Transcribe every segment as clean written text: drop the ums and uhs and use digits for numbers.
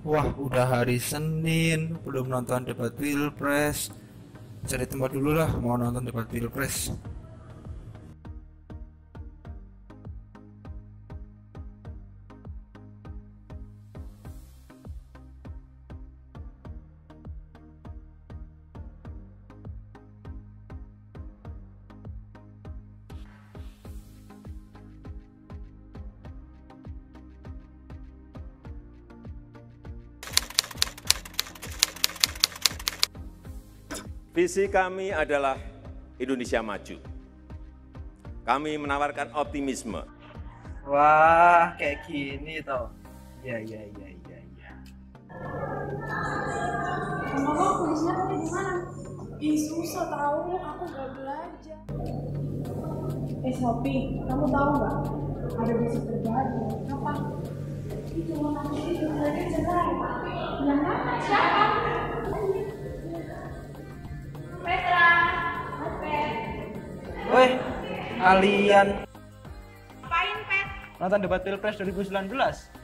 Wah, udah hari Senin, belum nonton debat Pilpres. Cari tempat dulu lah, mau nonton debat Pilpres. Visi kami adalah Indonesia maju. Kami menawarkan optimisme. Wah, kayak gini toh. Ya. Mama kulisnya tadi di mana? Ih susah tahu, aku gak belajar. Sophie, kamu tahu nggak? Ada bisnis terbaru. Apa? Itu nanti itu mereka cerai. Yang mana? Siapa? Petra. Pet. Weh, kalian Ngapain, Pet? nonton debat Pilpres 2019?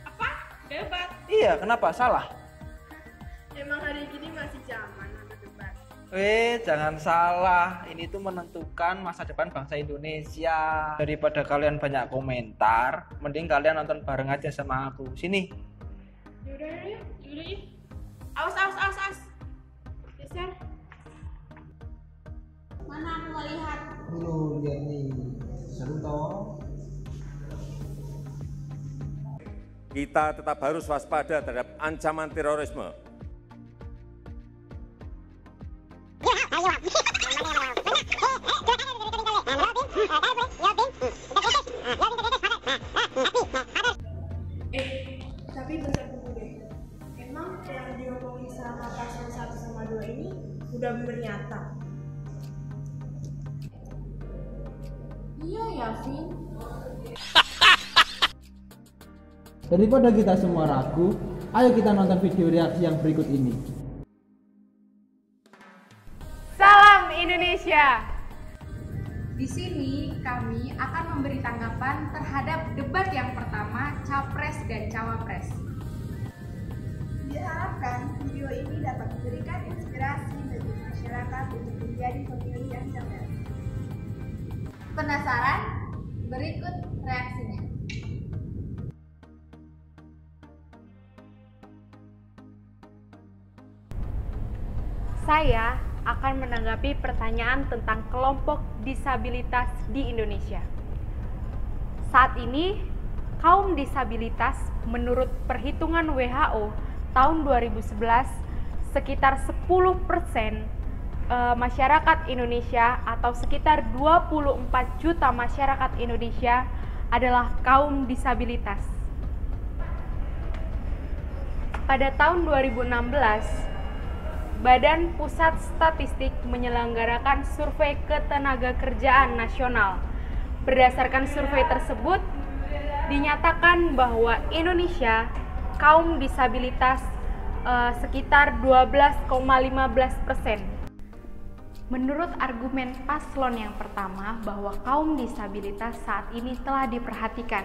Apa? Debat. Iya, kenapa? Salah? Emang hari gini masih zaman ada debat. Jangan salah. Ini tuh menentukan masa depan bangsa Indonesia. Daripada kalian banyak komentar, mending kalian nonton bareng aja sama aku. Sini. Yaudah yuk. Awas. Geser. Mana aku mau lihat? Lihat nih. Seru toh. Kita tetap harus waspada terhadap ancaman terorisme. Tapi bentar dulu deh. Emang yang diomongin sama paslon 1 sama 2 ini udah bener nyata? Iya ya, Vin. Daripada kita semua ragu, ayo kita nonton video reaksi yang berikut ini. Salam Indonesia. Di sini kami akan memberi tanggapan terhadap debat yang pertama Capres dan Cawapres. Diharapkan video ini dapat memberikan inspirasi bagi masyarakat untuk menjadi pemilih yang cerdas. Penasaran? Berikut reaksinya. Saya akan menanggapi pertanyaan tentang kelompok disabilitas di Indonesia. Saat ini, kaum disabilitas menurut perhitungan WHO tahun 2011 sekitar 10% masyarakat Indonesia atau sekitar 24 juta masyarakat Indonesia adalah kaum disabilitas. Pada tahun 2016, Badan Pusat Statistik menyelenggarakan survei ketenagakerjaan nasional. Berdasarkan survei tersebut, dinyatakan bahwa Indonesia kaum disabilitas sekitar 12,15%. Menurut argumen paslon yang pertama bahwa kaum disabilitas saat ini telah diperhatikan,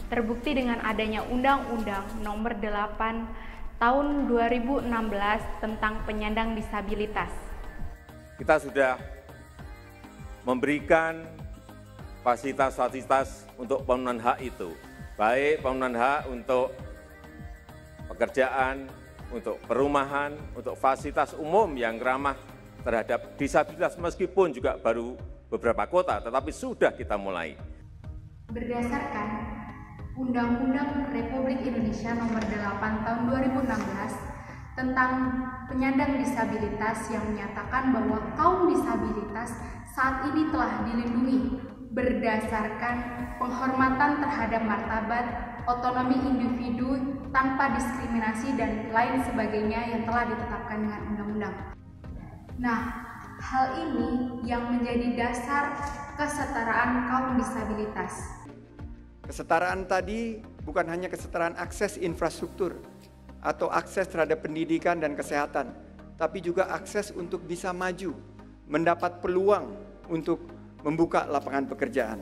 terbukti dengan adanya Undang-Undang Nomor 8 Tahun 2016 tentang penyandang disabilitas. Kita sudah memberikan fasilitas-fasilitas untuk pemenuhan hak itu, baik pemenuhan hak untuk pekerjaan, untuk perumahan, untuk fasilitas umum yang ramah terhadap disabilitas, meskipun juga baru beberapa kota, tetapi sudah kita mulai. Berdasarkan Undang-Undang Republik Indonesia Nomor 8 Tahun 2016 tentang penyandang disabilitas yang menyatakan bahwa kaum disabilitas saat ini telah dilindungi berdasarkan penghormatan terhadap martabat, otonomi individu tanpa diskriminasi dan lain sebagainya yang telah ditetapkan dengan undang-undang. Nah, hal ini yang menjadi dasar kesetaraan kaum disabilitas. Kesetaraan tadi bukan hanya kesetaraan akses infrastruktur atau akses terhadap pendidikan dan kesehatan, tapi juga akses untuk bisa maju, mendapat peluang untuk membuka lapangan pekerjaan.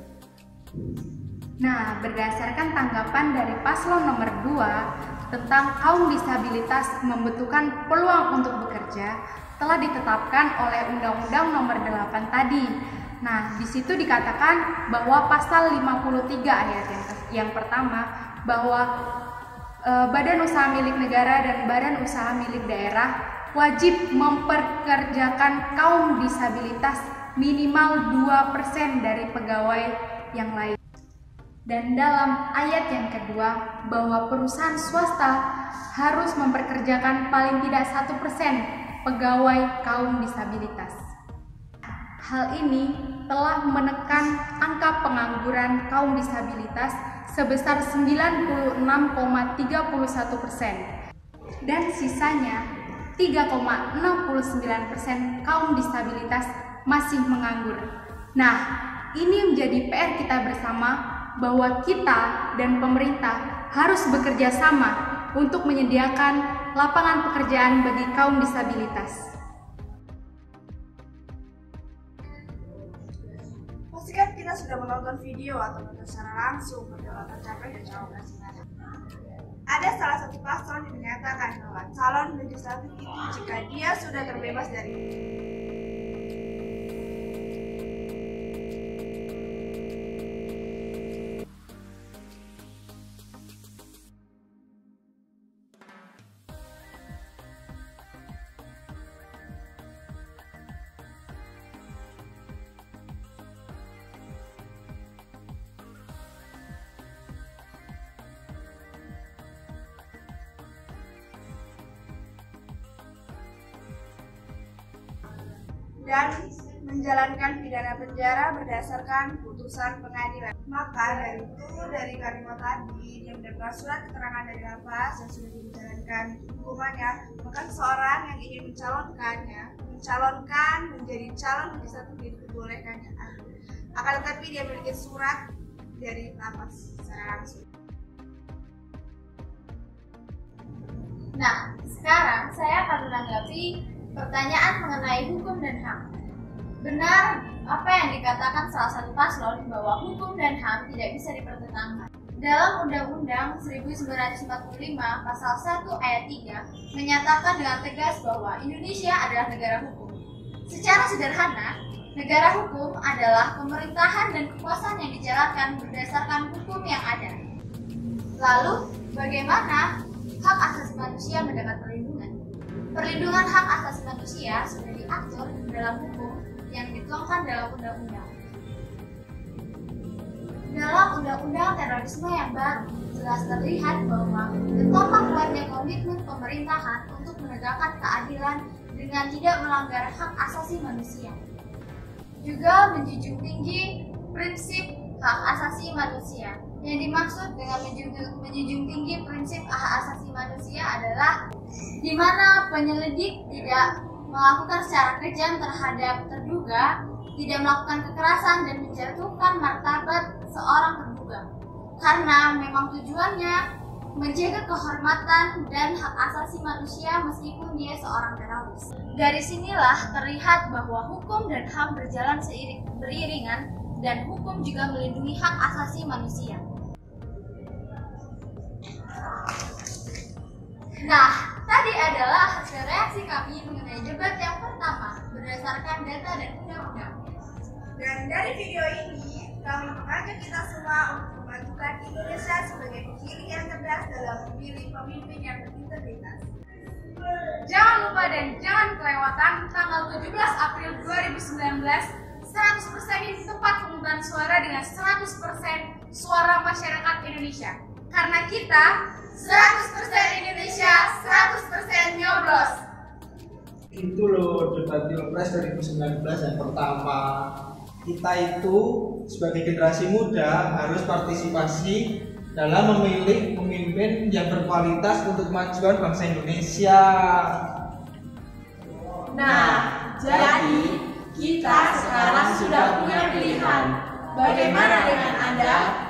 Nah, berdasarkan tanggapan dari paslon nomor 2, tentang kaum disabilitas membutuhkan peluang untuk bekerja telah ditetapkan oleh Undang-Undang Nomor 8 tadi. Nah, di situ dikatakan bahwa pasal 53 ayat yang pertama bahwa badan usaha milik negara dan badan usaha milik daerah wajib memperkerjakan kaum disabilitas minimal 2% dari pegawai yang lain. Dan dalam ayat yang kedua bahwa perusahaan swasta harus memperkerjakan paling tidak 1% pegawai kaum disabilitas. Hal ini telah menekan angka pengangguran kaum disabilitas sebesar 96,31% dan sisanya 3,69% kaum disabilitas masih menganggur. Nah, ini menjadi PR kita bersama bahwa kita dan pemerintah harus bekerja sama untuk menyediakan lapangan pekerjaan bagi kaum disabilitas. Pastikan kita sudah menonton video atau menonton secara langsung perdebatan capres dan cawapres. Ada salah satu paslon yang menyatakan bahwa calon legislatif itu jika dia sudah terbebas dari dan menjalankan pidana penjara berdasarkan putusan pengadilan. Maka dari kalimat tadi dia mendapatkan surat keterangan dari lapas yang sudah dijalankan hukumannya, maka seseorang yang ingin mencalonkan menjadi calon legislatif diperbolehkannya. Akan tetapi dia memiliki surat dari lapas secara langsung. Nah, sekarang saya akan menanggapi pertanyaan mengenai hukum dan HAM. Benar apa yang dikatakan salah satu paslon bahwa hukum dan HAM tidak bisa dipertentangkan. Dalam Undang-Undang 1945 pasal 1 ayat 3 menyatakan dengan tegas bahwa Indonesia adalah negara hukum. Secara sederhana, negara hukum adalah pemerintahan dan kekuasaan yang dijalankan berdasarkan hukum yang ada. Lalu, bagaimana hak asasi manusia mendapat perlindungan? Perlindungan hak asasi manusia sudah diatur dalam hukum yang dituangkan dalam undang-undang. Dalam undang-undang terorisme yang baru, jelas terlihat bahwa betapa kuatnya komitmen pemerintahan untuk menegakkan keadilan dengan tidak melanggar hak asasi manusia. Juga menjunjung tinggi prinsip hak asasi manusia. Yang dimaksud dengan menjunjung tinggi prinsip hak asasi manusia adalah di mana penyelidik tidak melakukan secara kejam terhadap terduga, tidak melakukan kekerasan dan menjatuhkan martabat seorang terduga. Karena memang tujuannya menjaga kehormatan dan hak asasi manusia meskipun dia seorang teroris. Dari sinilah terlihat bahwa hukum dan HAM berjalan beriringan dan hukum juga melindungi hak asasi manusia. Nah, tadi adalah hasil reaksi kami mengenai debat yang pertama berdasarkan data dan undang-undang. Dan dari video ini, kami mengajak kita semua untuk memajukan Indonesia sebagai pilih yang cerdas dalam memilih pemimpin yang berintegritas. Jangan lupa dan jangan kelewatan tanggal 17 April 2019 100% di tempat pemungutan suara dengan 100% suara masyarakat Indonesia. Karena kita 100% Indonesia, 100% nyoblos. Itu loh debat Pilpres 2019 yang pertama. Kita itu sebagai generasi muda harus partisipasi dalam memilih pemimpin yang berkualitas untuk kemajuan bangsa Indonesia. Nah, jadi kita sekarang sudah punya pilihan. Bagaimana dengan Anda?